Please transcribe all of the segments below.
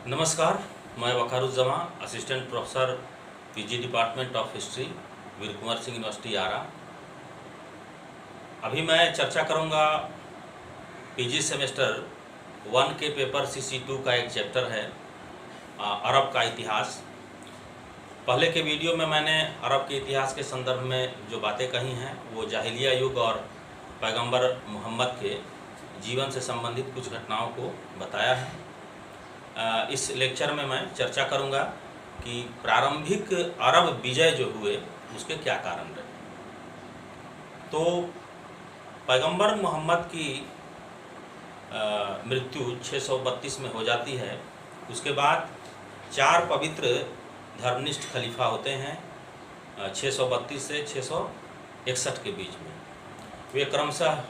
नमस्कार, मैं Waqaruzzama assistant professor PG department of history Veer Kunwar Singh university Arrah. अभी मैं चर्चा करूंगा पीजी सेमेस्टर 1 के पेपर CC2 का एक चैप्टर है अरब का इतिहास। पहले के वीडियो में मैंने अरब के इतिहास के संदर्भ में जो बातें कही हैं वो जाहिलिया युग और पैगंबर मोहम्मद के जीवन से संबंधित कुछ घटनाओं को बताया है। इस लेक्चर में मैं चर्चा करूंगा कि प्रारंभिक अरब विजय जो हुए उसके क्या कारण रहे। तो पैगंबर मोहम्मद की मृत्यु 632 में हो जाती है। उसके बाद 4 पवित्र धर्मनिष्ठ खलीफा होते हैं 632 से 661 के बीच में। वे क्रमशः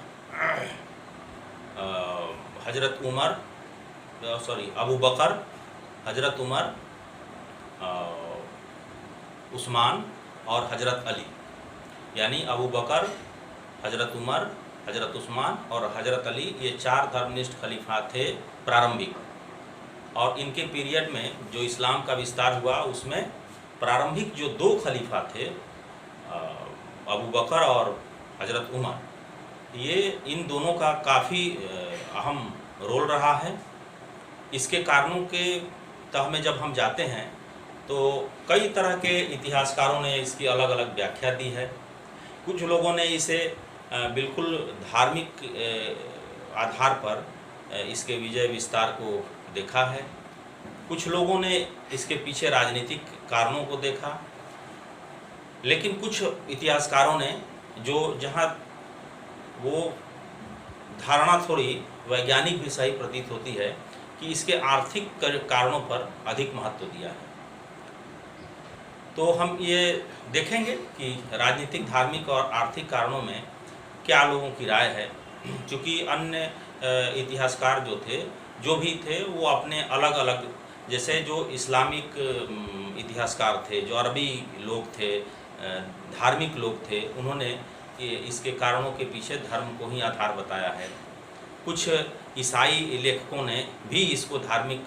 हजरत उमर अबू बकर, हजरत उमर, उस्मान और हजरत अली, यानी अबू बकर, हजरत उमर, हजरत उस्मान और हजरत अली, ये 4 धर्मनिष्ठ खलीफा थे प्रारंभिक। और इनके पीरियड में जो इस्लाम का विस्तार हुआ उसमें प्रारंभिक जो 2 खलीफा थे अबू बकर और हजरत उमर, ये इन दोनों का काफ़ी अहम रोल रहा है। इसके कारणों के तह में जब हम जाते हैं तो कई तरह के इतिहासकारों ने इसकी अलग अलग व्याख्या दी है। कुछ लोगों ने इसे बिल्कुल धार्मिक आधार पर इसके विजय विस्तार को देखा है। कुछ लोगों ने इसके पीछे राजनीतिक कारणों को देखा। लेकिन कुछ इतिहासकारों ने जहाँ वो धारणा थोड़ी वैज्ञानिक भी सही प्रतीत होती है कि इसके आर्थिक कारणों पर अधिक महत्व दिया है। तो हम ये देखेंगे कि राजनीतिक, धार्मिक और आर्थिक कारणों में क्या लोगों की राय है। क्योंकि अन्य इतिहासकार जो भी थे वो अपने अलग अलग, जैसे जो इस्लामिक इतिहासकार थे, जो अरबी लोग थे, धार्मिक लोग थे, उन्होंने इसके कारणों के पीछे धर्म को ही आधार बताया है। कुछ ईसाई लेखकों ने भी इसको धार्मिक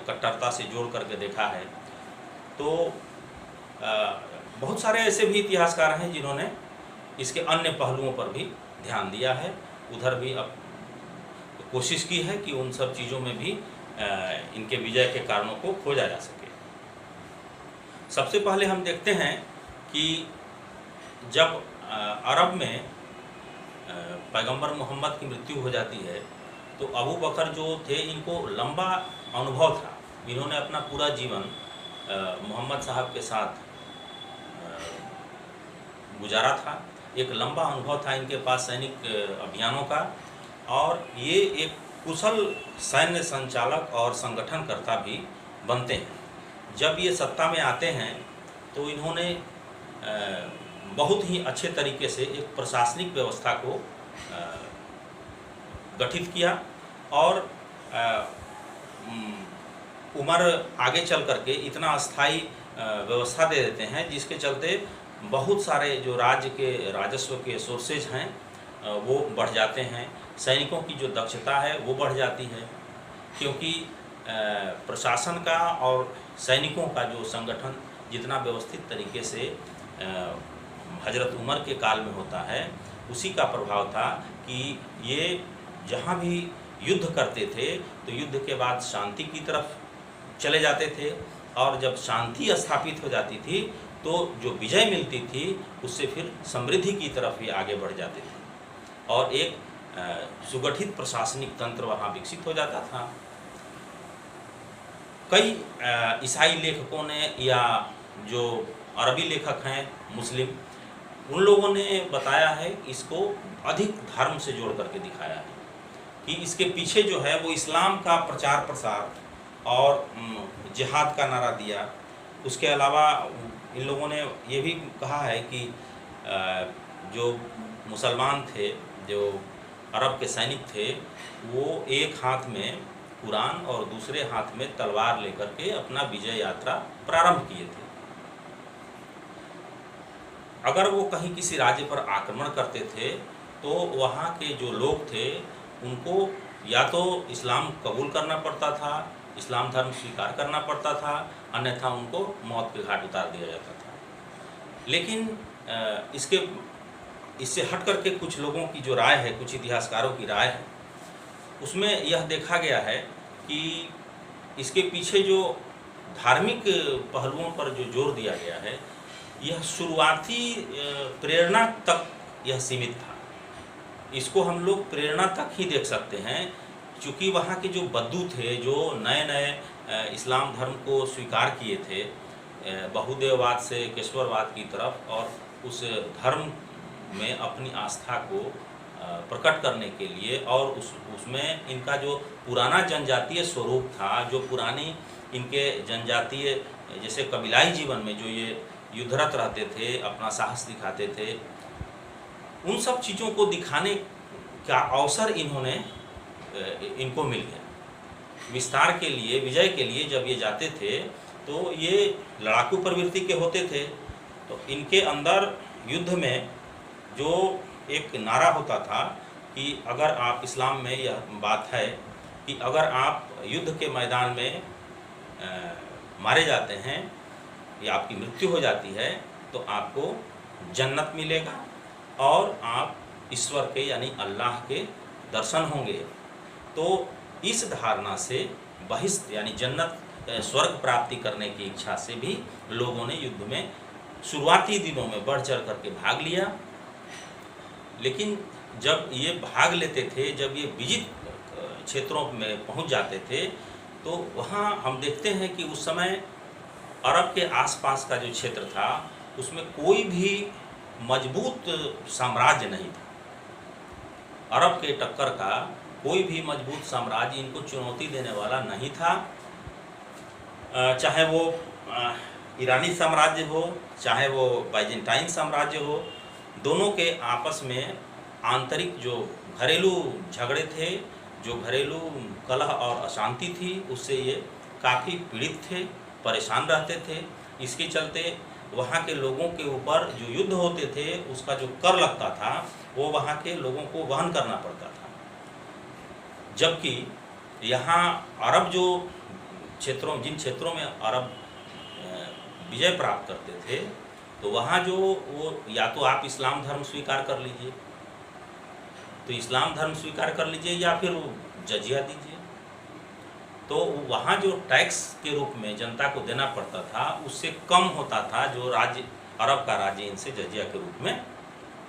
कट्टरता से जोड़ करके देखा है। तो बहुत सारे ऐसे भी इतिहासकार हैं जिन्होंने इसके अन्य पहलुओं पर भी ध्यान दिया है, उधर भी अब कोशिश की है कि उन सब चीज़ों में भी इनके विजय के कारणों को खोजा जा सके। सबसे पहले हम देखते हैं कि जब अरब में पैगंबर मोहम्मद की मृत्यु हो जाती है तो अबू बकर जो थे, इनको लंबा अनुभव था। इन्होंने अपना पूरा जीवन मोहम्मद साहब के साथ गुजारा था। एक लंबा अनुभव था इनके पास सैनिक अभियानों का, और ये एक कुशल सैन्य संचालक और संगठनकर्ता भी बनते हैं। जब ये सत्ता में आते हैं तो इन्होंने बहुत ही अच्छे तरीके से एक प्रशासनिक व्यवस्था को गठित किया। और उमर आगे चल करके इतना अस्थाई व्यवस्था दे देते हैं जिसके चलते बहुत सारे जो राज्य के राजस्व के सोर्सेज हैं वो बढ़ जाते हैं। सैनिकों की जो दक्षता है वो बढ़ जाती है, क्योंकि प्रशासन का और सैनिकों का जो संगठन जितना व्यवस्थित तरीके से हजरत उमर के काल में होता है, उसी का प्रभाव था कि ये जहाँ भी युद्ध करते थे तो युद्ध के बाद शांति की तरफ चले जाते थे, और जब शांति स्थापित हो जाती थी तो जो विजय मिलती थी उससे फिर समृद्धि की तरफ ही आगे बढ़ जाते थे, और एक सुगठित प्रशासनिक तंत्र वहाँ विकसित हो जाता था। कई ईसाई लेखकों ने या जो अरबी लेखक हैं मुस्लिम, उन लोगों ने बताया है, इसको अधिक धर्म से जोड़ करके दिखाया है कि इसके पीछे जो है वो इस्लाम का प्रचार प्रसार और जिहाद का नारा दिया। उसके अलावा इन लोगों ने ये भी कहा है कि जो मुसलमान थे, जो अरब के सैनिक थे, वो एक हाथ में कुरान और दूसरे हाथ में तलवार लेकर के अपना विजय यात्रा प्रारंभ किए थे। अगर वो कहीं किसी राज्य पर आक्रमण करते थे तो वहाँ के जो लोग थे उनको या तो इस्लाम कबूल करना पड़ता था इस्लाम धर्म स्वीकार करना पड़ता था, अन्यथा उनको मौत के घाट उतार दिया जाता था। लेकिन इससे हट करके कुछ लोगों की जो राय है, कुछ इतिहासकारों की राय है, उसमें यह देखा गया है कि इसके पीछे जो धार्मिक पहलुओं पर जो जोर दिया गया है, यह शुरुआती प्रेरणा तक यह सीमित था। इसको हम लोग प्रेरणा तक ही देख सकते हैं, क्योंकि वहाँ के जो बद्दू थे, जो नए नए इस्लाम धर्म को स्वीकार किए थे, बहुदेववाद से केशवरवाद की तरफ, और उस धर्म में अपनी आस्था को प्रकट करने के लिए, और उसमें इनका जो पुराना जनजातीय स्वरूप था, जो पुरानी इनके जनजातीय जैसे कबीलाई जीवन में जो ये युद्धरत रहते थे, अपना साहस दिखाते थे, उन सब चीज़ों को दिखाने का अवसर इनको मिल गया। विस्तार के लिए, विजय के लिए जब ये जाते थे तो ये लड़ाकू प्रवृत्ति के होते थे, तो इनके अंदर युद्ध में जो एक नारा होता था कि अगर आप, इस्लाम में यह बात है कि अगर आप युद्ध के मैदान में मारे जाते हैं या आपकी मृत्यु हो जाती है तो आपको जन्नत मिलेगा और आप ईश्वर के यानी अल्लाह के दर्शन होंगे। तो इस धारणा से बहिष्ठ यानी जन्नत, स्वर्ग प्राप्ति करने की इच्छा से भी लोगों ने युद्ध में शुरुआती दिनों में बढ़ चढ़ करके भाग लिया। लेकिन जब ये भाग लेते थे, जब ये विजित क्षेत्रों में पहुंच जाते थे, तो वहाँ हम देखते हैं कि उस समय अरब के आसपास का जो क्षेत्र था उसमें कोई भी मजबूत साम्राज्य नहीं था। अरब के टक्कर का कोई भी मजबूत साम्राज्य इनको चुनौती देने वाला नहीं था, चाहे वो ईरानी साम्राज्य हो, चाहे वो बाइजेंटाइन साम्राज्य हो। दोनों के आपस में आंतरिक जो घरेलू झगड़े थे, जो घरेलू कलह और अशांति थी, उससे ये काफ़ी पीड़ित थे, परेशान रहते थे। इसके चलते वहाँ के लोगों के ऊपर जो युद्ध होते थे उसका जो कर लगता था वो वहाँ के लोगों को वहन करना पड़ता था। जबकि यहाँ अरब जो जिन क्षेत्रों में अरब विजय प्राप्त करते थे, तो वहाँ जो वो या तो आप इस्लाम धर्म स्वीकार कर लीजिए, तो इस्लाम धर्म स्वीकार कर लीजिए, या फिर जजिया दीजिए। तो वहाँ जो टैक्स के रूप में जनता को देना पड़ता था उससे कम होता था जो राज्य, अरब का राज्य इनसे जजिया के रूप में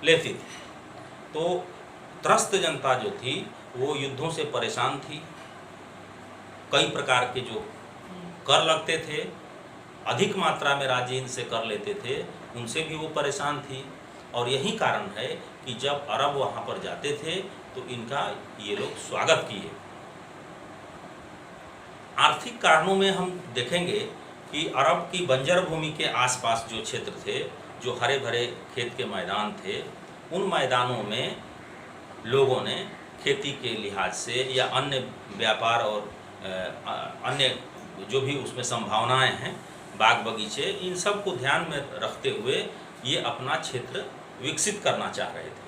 लेती थी। तो त्रस्त जनता जो थी वो युद्धों से परेशान थी। कई प्रकार के जो कर लगते थे, अधिक मात्रा में राज्य इनसे कर लेते थे, उनसे भी वो परेशान थी। और यही कारण है कि जब अरब वहाँ पर जाते थे तो इनका ये लोग स्वागत किए। आर्थिक कारणों में हम देखेंगे कि अरब की बंजर भूमि के आसपास जो क्षेत्र थे, जो हरे भरे खेत के मैदान थे, उन मैदानों में लोगों ने खेती के लिहाज से या अन्य व्यापार और अन्य जो भी उसमें संभावनाएं हैं, बाग बगीचे, इन सब को ध्यान में रखते हुए ये अपना क्षेत्र विकसित करना चाह रहे थे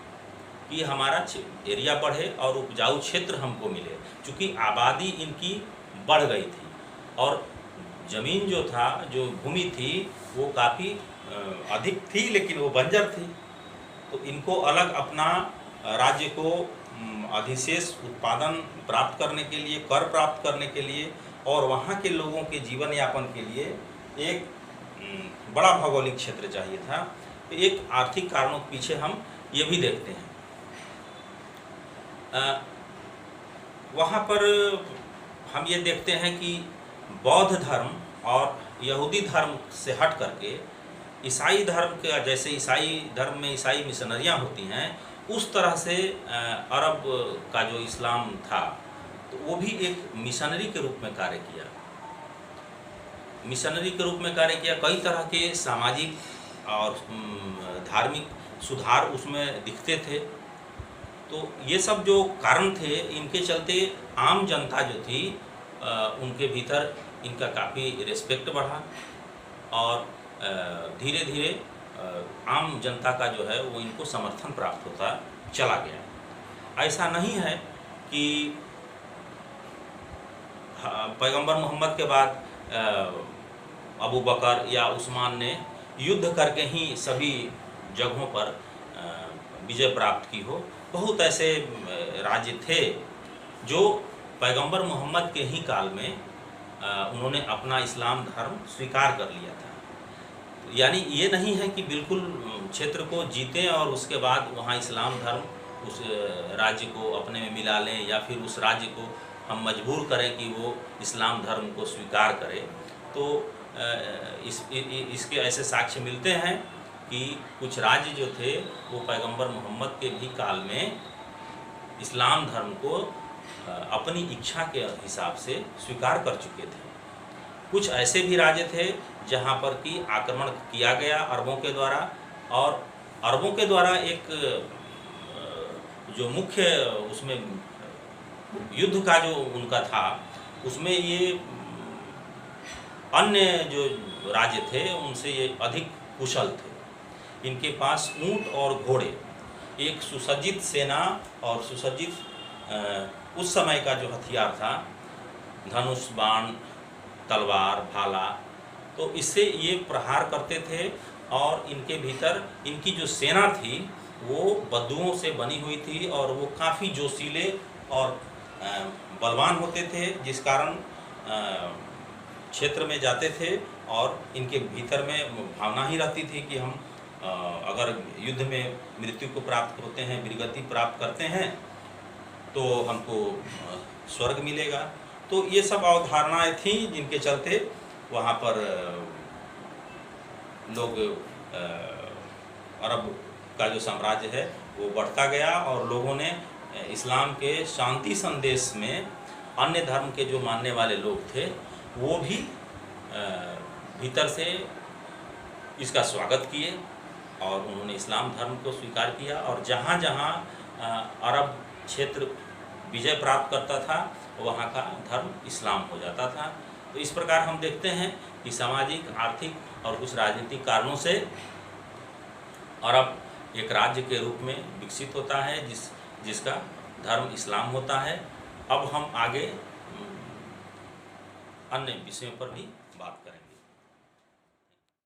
कि हमारा एरिया बढ़े और उपजाऊ क्षेत्र हमको मिले। चूँकि आबादी इनकी बढ़ गई थी और ज़मीन जो था, जो भूमि थी, वो काफ़ी अधिक थी, लेकिन वो बंजर थी। तो इनको अलग अपना राज्य को अधिशेष उत्पादन प्राप्त करने के लिए, कर प्राप्त करने के लिए और वहाँ के लोगों के जीवन यापन के लिए एक बड़ा भौगोलिक क्षेत्र चाहिए था। तो एक आर्थिक कारणों के पीछे हम ये भी देखते हैं। वहाँ पर हम ये देखते हैं कि बौद्ध धर्म और यहूदी धर्म से हट करके ईसाई धर्म का, जैसे ईसाई धर्म में ईसाई मिशनरियाँ होती हैं, उस तरह से अरब का जो इस्लाम था तो वो भी एक मिशनरी के रूप में कार्य किया। मिशनरी के रूप में कार्य किया, कई तरह के सामाजिक और धार्मिक सुधार उसमें दिखते थे। तो ये सब जो कारण थे, इनके चलते आम जनता जो थी उनके भीतर इनका काफ़ी रिस्पेक्ट बढ़ा और धीरे धीरे आम जनता का जो है वो इनको समर्थन प्राप्त होता चला गया। ऐसा नहीं है कि पैगंबर मोहम्मद के बाद अबू बकर या उस्मान ने युद्ध करके ही सभी जगहों पर विजय प्राप्त की हो। बहुत ऐसे राज्य थे जो पैगंबर मोहम्मद के ही काल में उन्होंने अपना इस्लाम धर्म स्वीकार कर लिया था। यानी ये नहीं है कि बिल्कुल क्षेत्र को जीतें और उसके बाद वहाँ इस्लाम धर्म उस राज्य को अपने में मिला लें, या फिर उस राज्य को हम मजबूर करें कि वो इस्लाम धर्म को स्वीकार करे। तो इसके ऐसे साक्ष्य मिलते हैं कि कुछ राज्य जो थे वो पैगंबर मोहम्मद के भी काल में इस्लाम धर्म को अपनी इच्छा के हिसाब से स्वीकार कर चुके थे। कुछ ऐसे भी राज्य थे जहाँ पर कि आक्रमण किया गया अरबों के द्वारा, और अरबों के द्वारा एक जो मुख्य उसमें युद्ध का जो उनका था, उसमें ये अन्य जो राज्य थे उनसे ये अधिक कुशल थे। इनके पास ऊंट और घोड़े, एक सुसज्जित सेना और सुसज्जित उस समय का जो हथियार था, धनुष, बाण, तलवार, भाला, तो इससे ये प्रहार करते थे। और इनके भीतर इनकी जो सेना थी वो बद्दुओं से बनी हुई थी और वो काफ़ी जोशीले और बलवान होते थे, जिस कारण क्षेत्र में जाते थे और इनके भीतर में भावना ही रहती थी कि हम अगर युद्ध में मृत्यु को प्राप्त होते हैं, वीरगति प्राप्त करते हैं, तो हमको स्वर्ग मिलेगा। तो ये सब अवधारणाएं थी जिनके चलते वहाँ पर लोग अरब का जो साम्राज्य है वो बढ़ता गया और लोगों ने इस्लाम के शांति संदेश में अन्य धर्म के जो मानने वाले लोग थे वो भी भीतर से इसका स्वागत किए और उन्होंने इस्लाम धर्म को स्वीकार किया। और जहाँ जहाँ अरब क्षेत्र विजय प्राप्त करता था वहाँ का धर्म इस्लाम हो जाता था। तो इस प्रकार हम देखते हैं कि सामाजिक, आर्थिक और कुछ राजनीतिक कारणों से अरब एक राज्य के रूप में विकसित होता है जिसका धर्म इस्लाम होता है। अब हम आगे अन्य विषयों पर भी बात करेंगे।